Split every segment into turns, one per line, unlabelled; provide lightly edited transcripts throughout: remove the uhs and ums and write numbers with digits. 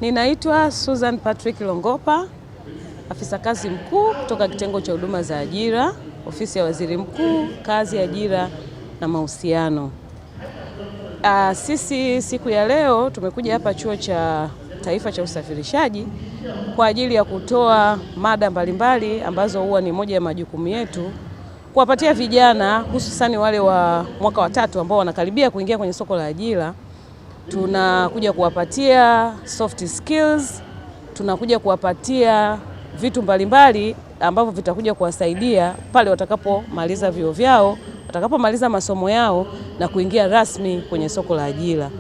Ninaitwa Susan Patrick Longopa, afisa kazi mkuu kutoka kitengo cha huduma za ajira, ofisi ya waziri mkuu, kazi, ajira na mahusiano. Sisi siku ya leo tumekuja hapa Chuo cha Taifa cha Usafirishaji kwa ajili ya kutoa mada mbalimbali ambazo huwa ni moja ya majukumu yetu, kuwapatia vijana hususani wale wa mwaka wa 3 ambao wanakaribia kuingia kwenye soko la ajira. Tunakuja kuwapatia soft skills, tunakuja kuwapatia vitu mbalimbali ambavyo vitakuja kuwasaidia pale watakapomaliza vyuo vyao, watakapomaliza masomo yao na kuingia rasmi kwenye soko la ajira.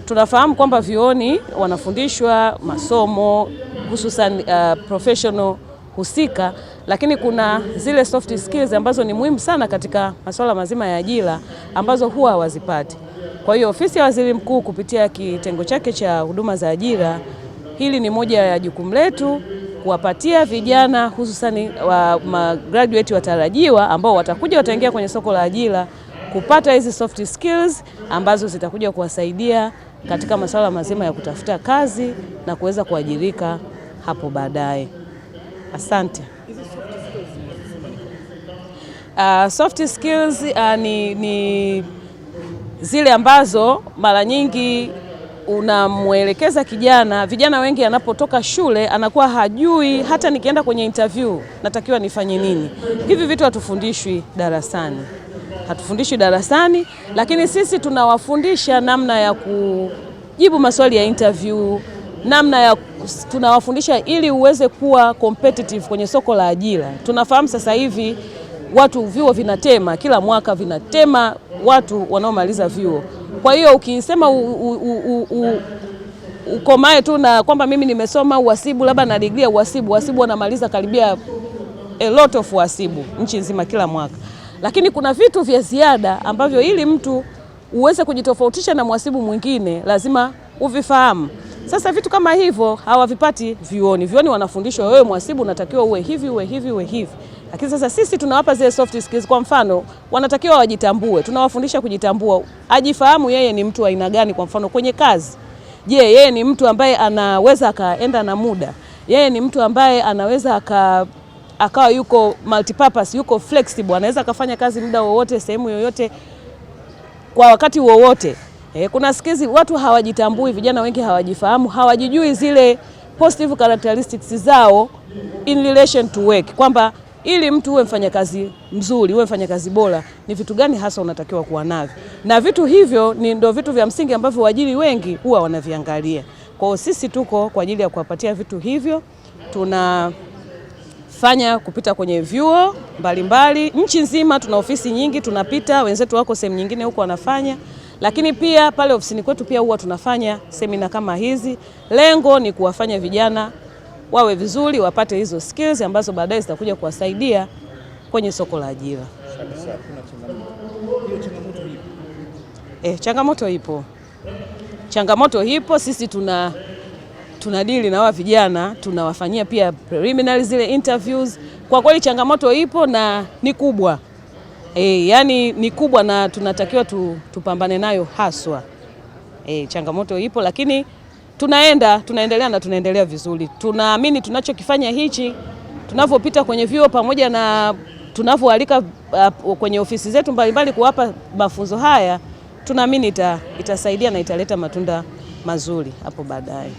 Tunafahamu kwamba vyuoni wanafundishwa masomo hususan professional husika, lakini kuna zile soft skills ambazo ni muhimu sana katika masuala mazima ya ajira ambazo huwa hawazipati. Kwa hiyo ofisi ya waziri mkuu kupitia kitengo chake cha huduma za ajira, hili ni moja ya jukumu letu kuwapatia vijana hususani wa graduate watarajiwa ambao wataingia kwenye soko la ajira kupata hizi soft skills ambazo zitakuja kuwasaidia katika masuala mazima ya kutafuta kazi na kuweza kuajirika hapo baadaye. Asante. Soft skills ni zile ambazo mara nyingi unamwelekeza vijana wengi anapotoka shule anakuwa hajui, hata nikienda kwenye interview natakiwa nifanye nini. Hivi vitu hatufundishwi darasani, lakini sisi tunawafundisha namna ya kujibu maswali ya interview, tunawafundisha ili uweze kuwa competitive kwenye soko la ajira. Tunafahamu sasa hivi vyuo vinatema, kila mwaka vinatema watu wanaomaliza vyuo. Kwa hiyo ukisema ukomae tu na kwamba mimi nimesoma uhasibu labda na degree ya uhasibu wanamaliza karibia a lot of uhasibu nchi nzima kila mwaka. Lakini kuna vitu vya ziada ambavyo ili mtu uweze kujitofautisha na mhasibu mwingine lazima uvifahamu. Sasa vitu kama hivyo hawavipati vyuoni. Vyuoni wanafundishwa wewe mhasibu unatakiwa uwe hivi. Lakini sasa sisi tunawapa zile soft skills. Kwa mfano, wanatakiwa wajitambue. Tunawafundisha kujitambua. Ajifahamu yeye ni mtu wa aina gani, kwa mfano kwenye kazi. Je, yeye ni mtu ambaye anaweza akaenda na muda. Yeye ni mtu ambaye anaweza akawa yuko multipurpose, yuko flexible, anaweza akafanya kazi muda wowote, sehemu yoyote, kwa wakati wowote. Kuna skills watu hawajitambui, vijana wengi hawajifahamu, hawajijui zile positive characteristics zao in relation to work, kwamba ili mtu uwe mfanyakazi mzuri, uwe mfanyakazi bora, ni vitu gani hasa unatakiwa kuwa navyo. Na vitu hivyo ndio vitu vya msingi ambavyo waajiri wengi huwa wanaviangalia. Kwa hiyo sisi tuko kwa ajili ya kuwapatia vitu hivyo. Tunafanya kupita kwenye vyuo mbalimbali nchi nzima, tuna ofisi nyingi tunapita, wenzetu wako sehemu nyingine huko wanafanya. Lakini pia pale ofisini kwetu pia huwa tunafanya semina kama hizi. Lengo ni kuwafanya vijana wawe vizuri, wapate hizo skills ambazo baadaye zitakuja kuwasaidia kwenye soko la ajira. Changamoto ipo. Sisi tunadili na hawa vijana, tunawafanyia pia preliminary zile interviews. Kwa kweli changamoto ipo na ni kubwa. Yani ni kubwa na tunatakiwa tupambane nayo haswa. Changamoto ipo, lakini tunaendelea vizuri. Tunaamini tunachokifanya hichi, tunavyopita kwenye vyuo pamoja na tunavyoalika kwenye ofisi zetu mbalimbali kuwapa mafunzo haya, tunaamini itasaidia na italeta matunda mazuri hapo baadaye.